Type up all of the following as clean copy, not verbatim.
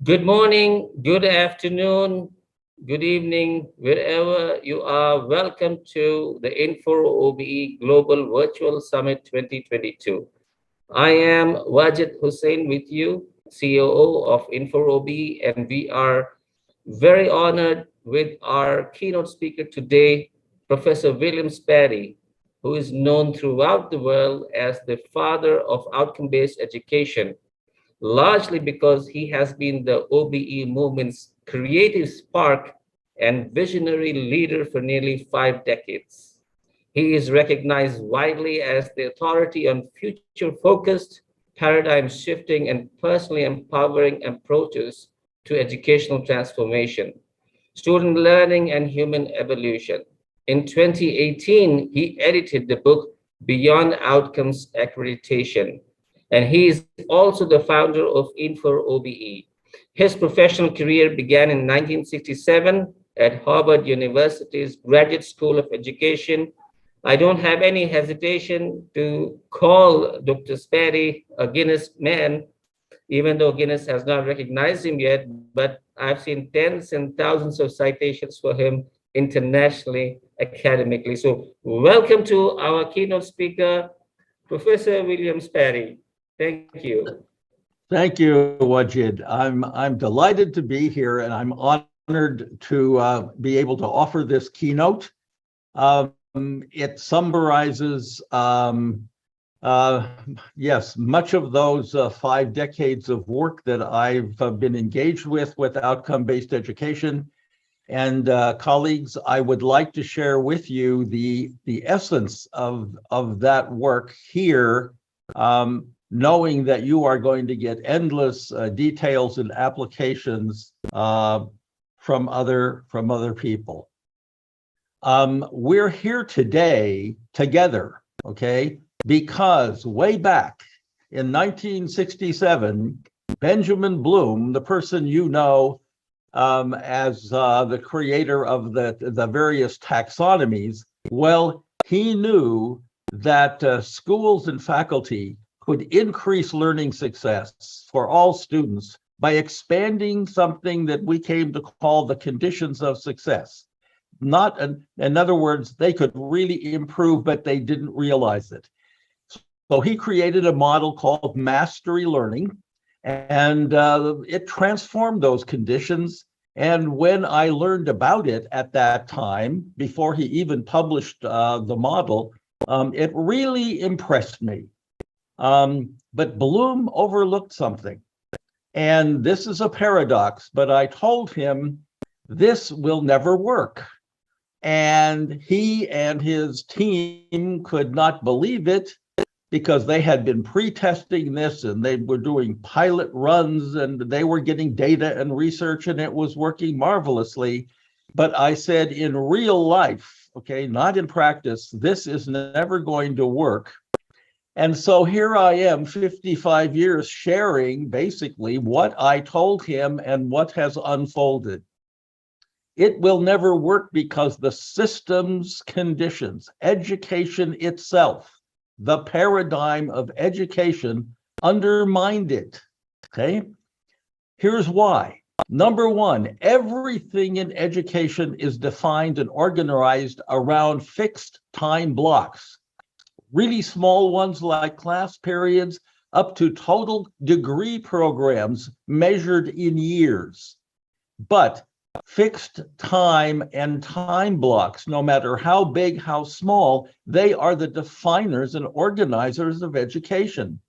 Good morning, good afternoon, good evening, wherever you are. Welcome to the Info OBE Global Virtual Summit 2022. I am Wajid Hussain with you, COO of Info OBE, and we are very honored with our keynote speaker today, Professor William Sperry, who is known throughout the world as the father of outcome-based education, largely because he has been the OBE movement's creative spark and visionary leader for nearly 5 decades. He is recognized widely as the authority on future focused, paradigm shifting, and personally empowering approaches to educational transformation, student learning, and human evolution. In 2018, he edited the book Beyond Outcomes Accreditation, and he is also the founder of Info OBE. His professional career began in 1967 at Harvard University's Graduate School of Education. I don't have any hesitation to call Dr. Sperry a Guinness man, even though Guinness has not recognized him yet, but I've seen tens and thousands of citations for him internationally, academically. So welcome to our keynote speaker, Professor William Sperry. Thank you. Thank you, Wajid. I'm delighted to be here, and I'm honored to be able to offer this keynote. It summarizes, yes, much of those 5 decades of work that I've been engaged with outcome-based education. And colleagues, I would like to share with you the essence of that work here, knowing that you are going to get endless details and applications from other people. We're here today together, okay? Because way back in 1967, Benjamin Bloom, the person you know as the creator of the various taxonomies, well, he knew that schools and faculty could increase learning success for all students by expanding something that we came to call the conditions of success. In other words, they could really improve, but they didn't realize it. So he created a model called mastery learning, and it transformed those conditions. And when I learned about it at that time, before he even published the model, it really impressed me. But Bloom overlooked something. And this is a paradox, but I told him this will never work. And he and his team could not believe it because they had been pre-testing this and they were doing pilot runs and they were getting data and research and it was working marvelously. But I said, in real life, okay, not in practice, this is never going to work. And so here I am, 55 years, sharing basically what I told him and what has unfolded. It will never work because the system's conditions, education itself, the paradigm of education undermined it, okay? Here's why. Number one, everything in education is defined and organized around fixed time blocks. Really small ones like class periods, up to total degree programs measured in years. But fixed time and time blocks, no matter how big, how small, they are the definers and organizers of education.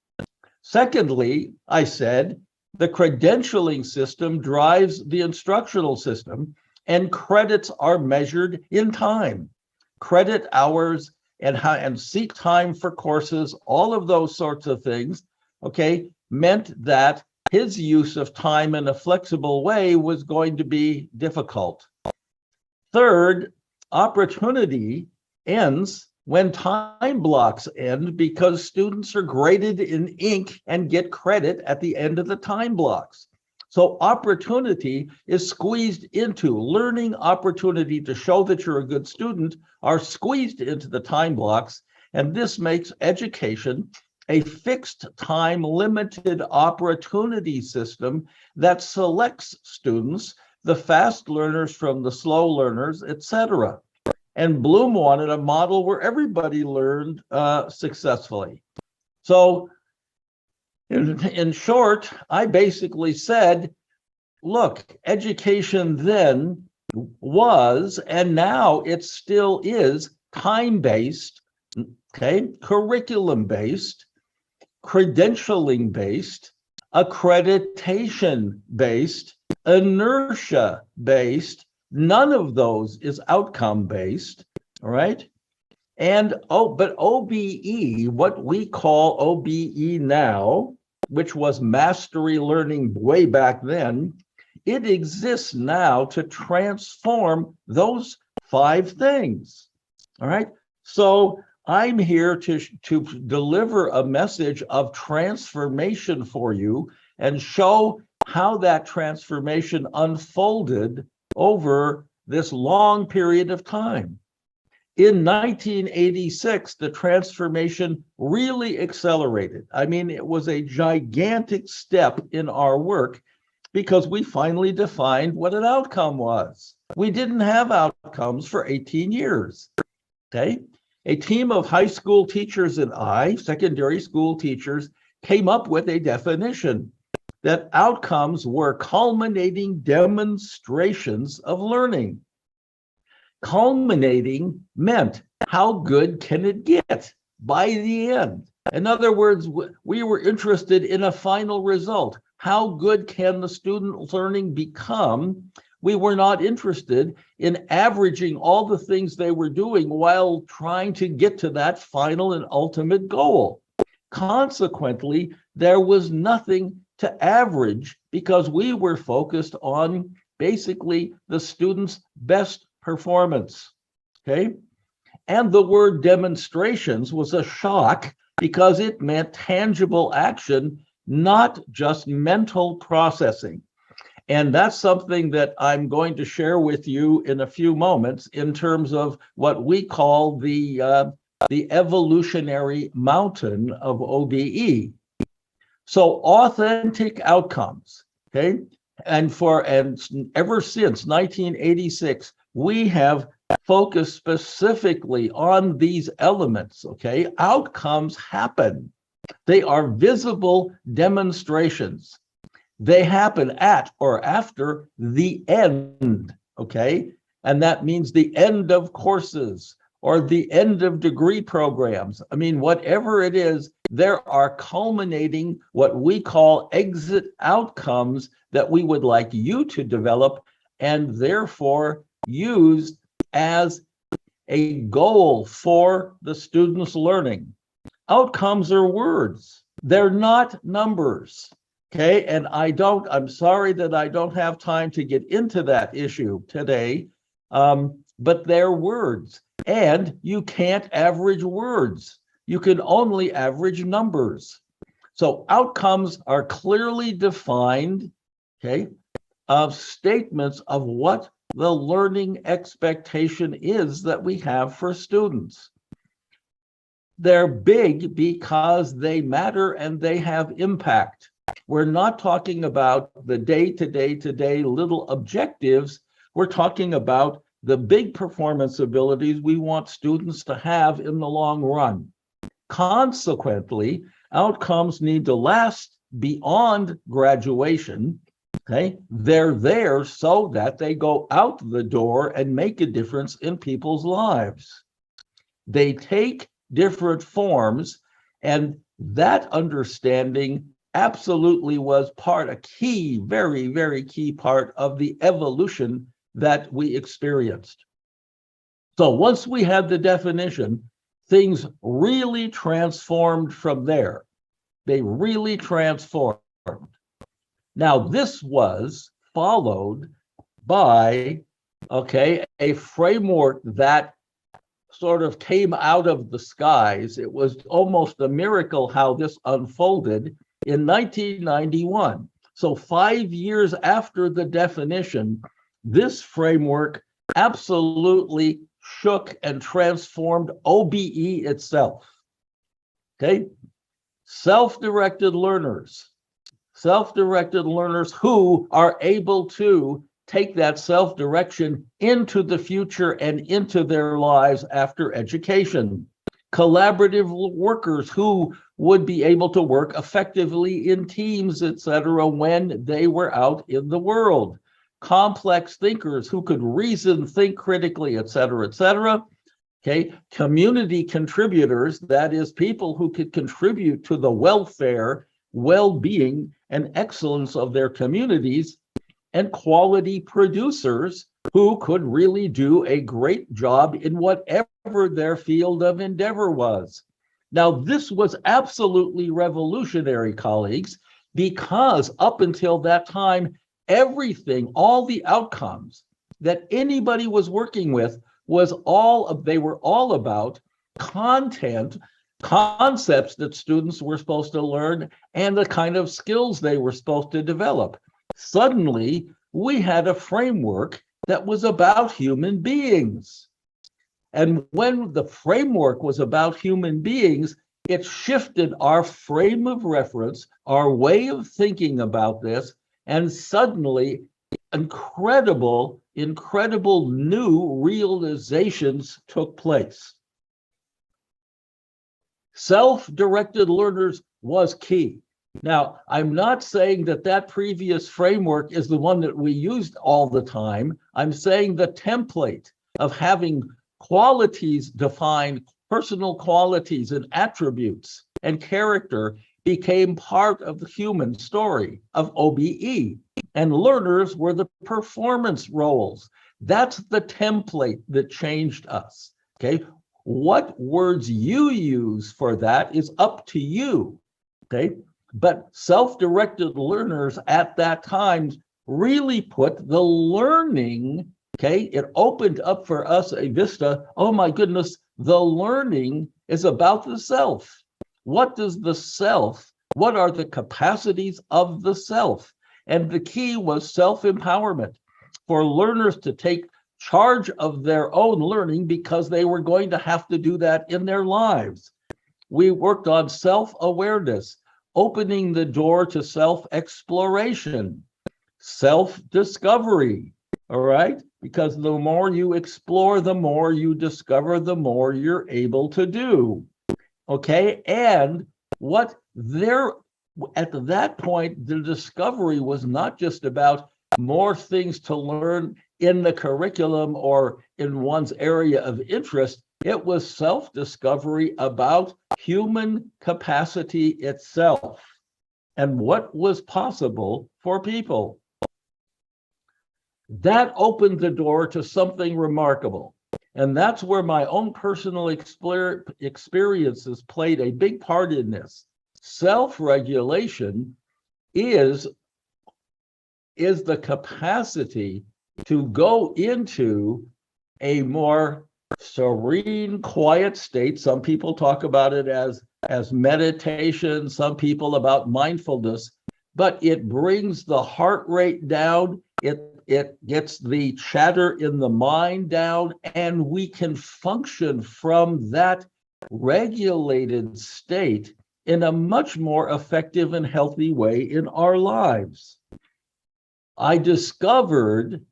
Secondly, I said, the credentialing system drives the instructional system, and credits are measured in time. Credit hours and seat time for courses, all of those sorts of things, okay, meant that his use of time in a flexible way was going to be difficult. Third, opportunity ends when time blocks end because students are graded in ink and get credit at the end of the time blocks. So opportunity is squeezed into learning opportunity to show that you're a good student are squeezed into the time blocks. And this makes education a fixed time limited opportunity system that selects students, the fast learners from the slow learners, etc. And Bloom wanted a model where everybody learned successfully. So in short, I basically said, look, education then was, and now it still is, time-based, okay, curriculum-based, credentialing-based, accreditation-based, inertia-based. None of those is outcome-based, all right? And but OBE, what we call OBE now, which was mastery learning way back then, it exists now to transform those 5 things. All right. So I'm here to deliver a message of transformation for you and show how that transformation unfolded over this long period of time. In 1986, the transformation really accelerated. I mean, it was a gigantic step in our work because we finally defined what an outcome was. We didn't have outcomes for 18 years, okay? A team of high school teachers and secondary school teachers, came up with a definition that outcomes were culminating demonstrations of learning. Culminating meant how good can it get by the end? In other words, we were interested in a final result. How good can the student learning become? We were not interested in averaging all the things they were doing while trying to get to that final and ultimate goal. Consequently, there was nothing to average because we were focused on basically the student's best performance, okay? And the word demonstrations was a shock because it meant tangible action, not just mental processing. And that's something that I'm going to share with you in a few moments in terms of what we call the evolutionary mountain of OBE. So authentic outcomes, okay? And ever since 1986, we have focused specifically on these elements, okay? Outcomes happen. They are visible demonstrations. They happen at or after the end, okay? And that means the end of courses or the end of degree programs. I mean, whatever it is, there are culminating what we call exit outcomes that we would like you to develop and therefore used as a goal for the student's learning. Outcomes are words. They're not numbers. Okay, and I'm sorry that I don't have time to get into that issue today, but they're words. And you can't average words. You can only average numbers. So outcomes are clearly defined, okay, of statements of what the learning expectation is that we have for students. They're big because they matter and they have impact. We're not talking about the day-to-day little objectives. We're talking about the big performance abilities we want students to have in the long run. Consequently, outcomes need to last beyond graduation. Okay, they're there so that they go out the door and make a difference in people's lives. They take different forms, and that understanding absolutely was a key, very, very key part of the evolution that we experienced. So once we had the definition, things really transformed from there. They really transformed. Now, this was followed by, okay, a framework that sort of came out of the skies. It was almost a miracle how this unfolded in 1991. So 5 years after the definition, this framework absolutely shook and transformed OBE itself. Okay. self-directed learners, self-directed learners who are able to take that self-direction into the future and into their lives after education. Collaborative workers who would be able to work effectively in teams, etc., when they were out in the world. Complex thinkers who could reason, think critically, etc., etc. Okay, community contributors, that is, people who could contribute to the welfare, well-being, and excellence of their communities, and quality producers who could really do a great job in whatever their field of endeavor was. Now, this was absolutely revolutionary, colleagues, because up until that time, everything, all the outcomes that anybody was working with they were all about content, concepts that students were supposed to learn, and the kind of skills they were supposed to develop. Suddenly, we had a framework that was about human beings. And when the framework was about human beings, it shifted our frame of reference, our way of thinking about this, and suddenly incredible new realizations took place. Self-directed learners was key. Now, I'm not saying that previous framework is the one that we used all the time. I'm saying the template of having qualities defined, personal qualities and attributes and character became part of the human story of OBE. And learners were the performance roles. That's the template that changed us, okay? What words you use for that is up to you, okay? But self-directed learners at that time really put the learning, okay? It opened up for us a vista. Oh my goodness, the learning is about the self. What does the self, what are the capacities of the self? And the key was self-empowerment for learners to take charge of their own learning because they were going to have to do that in their lives. We worked on self-awareness, opening the door to self-exploration, self-discovery, all right? Because the more you explore, the more you discover, the more you're able to do, okay? And at that point, the discovery was not just about more things to learn in the curriculum or in one's area of interest. It was self-discovery about human capacity itself and what was possible for people. That opened the door to something remarkable. And that's where my own personal experiences played a big part in this. Self-regulation is the capacity to go into a more serene, quiet state. Some people talk about it as meditation, some people about mindfulness, but it brings the heart rate down, it gets the chatter in the mind down, and we can function from that regulated state in a much more effective and healthy way in our lives. I discovered,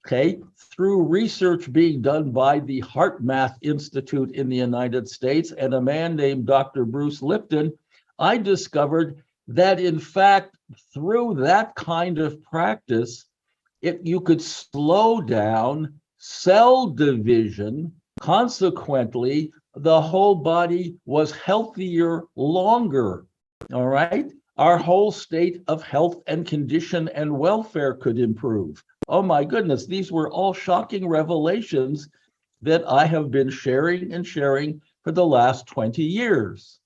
okay, through research being done by the Heart Math Institute in the United States and a man named Dr. Bruce Lipton, I discovered that in fact, through that kind of practice, you could slow down cell division. Consequently, the whole body was healthier longer, all right? Our whole state of health and condition and welfare could improve. Oh my goodness, these were all shocking revelations that I have been sharing for the last 20 years.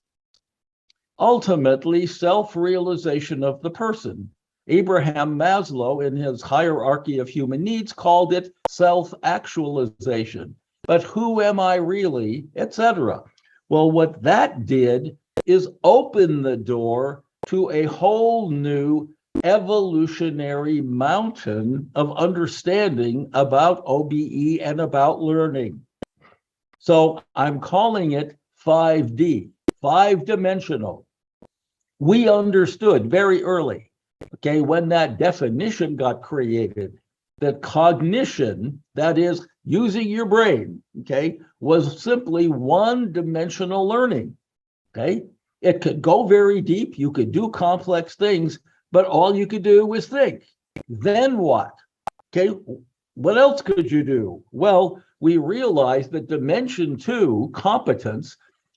Ultimately, self-realization of the person. Abraham Maslow, in his hierarchy of human needs, called it self-actualization. But who am I really, etc. Well, what that did is open the door to a whole new evolutionary mountain of understanding about OBE and about learning. So I'm calling it 5D, five-dimensional. We understood very early, okay, when that definition got created, that cognition, that is using your brain, okay, was simply one-dimensional learning, okay? It could go very deep, you could do complex things, but all you could do was think. Then what? Okay, what else could you do? Well, we realized that dimension two, competence,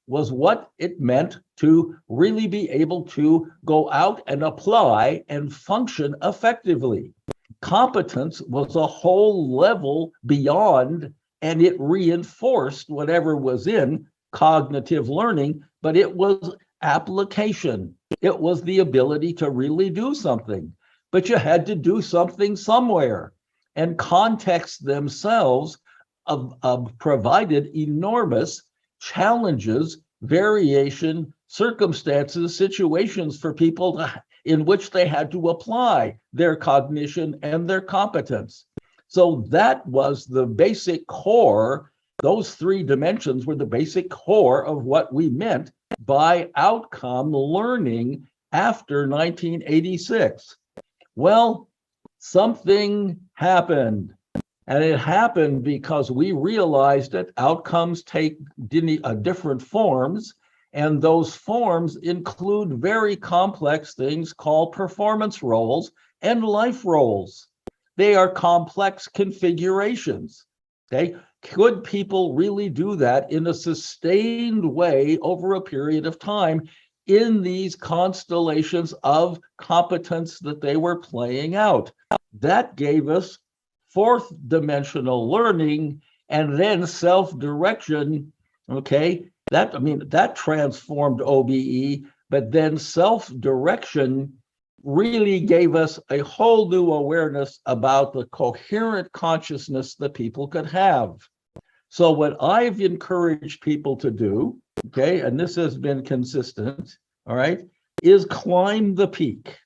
was what it meant to really be able to go out and apply and function effectively. Competence was a whole level beyond, and it reinforced whatever was in cognitive learning, but it was application. It was the ability to really do something, but you had to do something somewhere. And contexts themselves provided enormous challenges, variation, circumstances, situations for people in which they had to apply their cognition and their competence. So that was the basic core. Those three dimensions were the basic core of what we meant by outcome learning after 1986. Well, something happened. And it happened because we realized that outcomes take different forms, and those forms include very complex things called performance roles and life roles. They are complex configurations. Okay, could people really do that in a sustained way over a period of time in these constellations of competence that they were playing out? That gave us fourth dimensional learning, and then self-direction. Okay, that transformed OBE, but then self-direction really gave us a whole new awareness about the coherent consciousness that people could have. So what I've encouraged people to do, okay, and this has been consistent, all right, is climb the peak.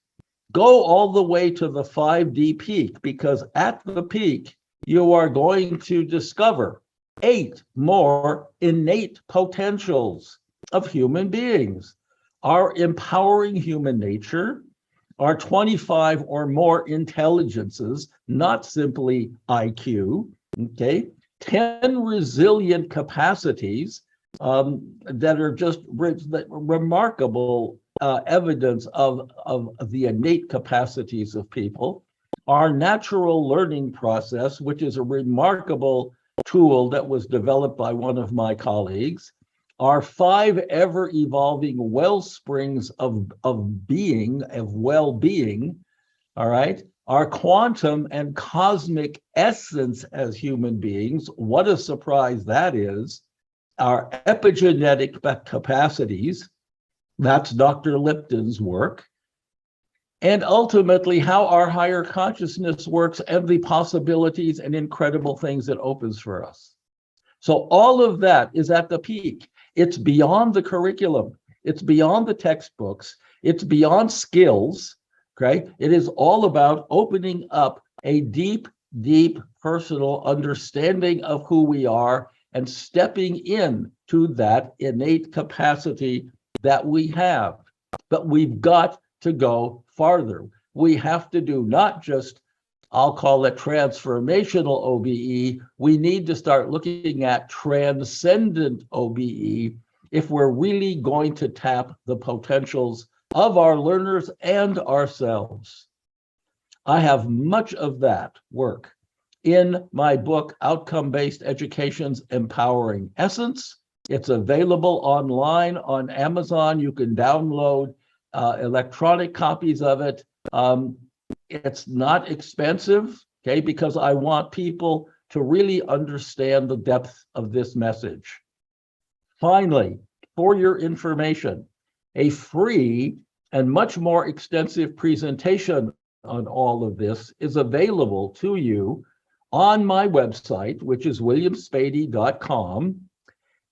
Go all the way to the 5D peak, because at the peak, you are going to discover 8 more innate potentials of human beings. Our empowering human nature, our 25 or more intelligences, not simply IQ, okay? 10 resilient capacities that are just remarkable evidence of the innate capacities of people. Our natural learning process, which is a remarkable tool that was developed by one of my colleagues. Our 5 ever-evolving well springs of being, of well-being, all right? Our quantum and cosmic essence as human beings, what a surprise that is. Our epigenetic capacities, that's Dr. Lipton's work. And ultimately, how our higher consciousness works and the possibilities and incredible things it opens for us. So all of that is at the peak. It's beyond the curriculum. It's beyond the textbooks. It's beyond skills, okay? It is all about opening up a deep, deep personal understanding of who we are and stepping in to that innate capacity that we have. But we've got to go farther. We have to do not just, I'll call it transformational OBE. We need to start looking at transcendent OBE if we're really going to tap the potentials of our learners and ourselves. I have much of that work in my book, Outcome-Based Education's Empowering Essence. It's available online on Amazon. You can download electronic copies of it. It's not expensive, okay, because I want people to really understand the depth of this message. Finally, for your information, a free and much more extensive presentation on all of this is available to you on my website, which is williamspady.com.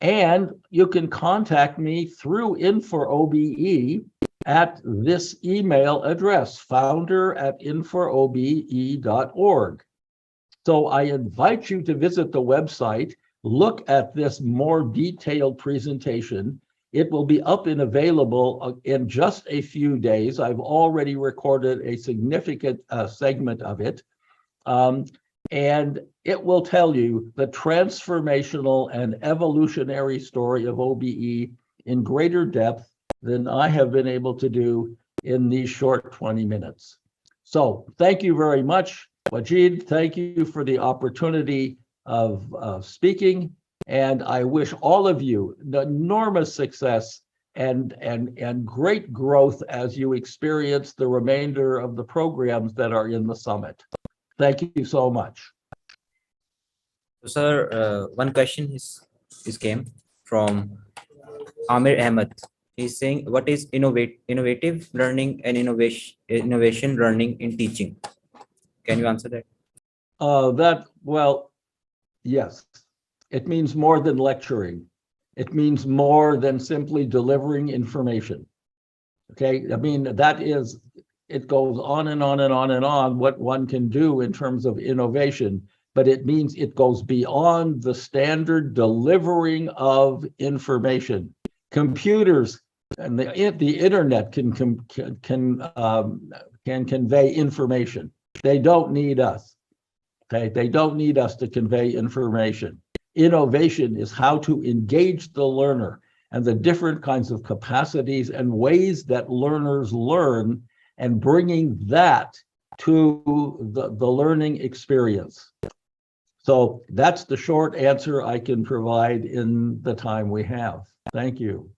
And you can contact me through InforOBE at this email address, founder@inforobe.org. So I invite you to visit the website, look at this more detailed presentation, It will be up and available in just a few days. I've already recorded a significant segment of it. And it will tell you the transformational and evolutionary story of OBE in greater depth than I have been able to do in these short 20 minutes. So thank you very much, Wajid. Thank you for the opportunity of speaking. And I wish all of you enormous success and great growth as you experience the remainder of the programs that are in the summit. Thank you so much. So, sir, one question is came from Amir Ahmed. He's saying, what is innovative learning and innovation learning in teaching? Can you answer that? Well, yes. It means more than lecturing. It means more than simply delivering information. Okay, I mean, it goes on and on and on and on what one can do in terms of innovation, but it means it goes beyond the standard delivering of information. Computers and the internet can convey information. They don't need us. Okay, they don't need us to convey information. Innovation is how to engage the learner and the different kinds of capacities and ways that learners learn, and bringing that to the learning experience. So that's the short answer I can provide in the time we have. Thank you.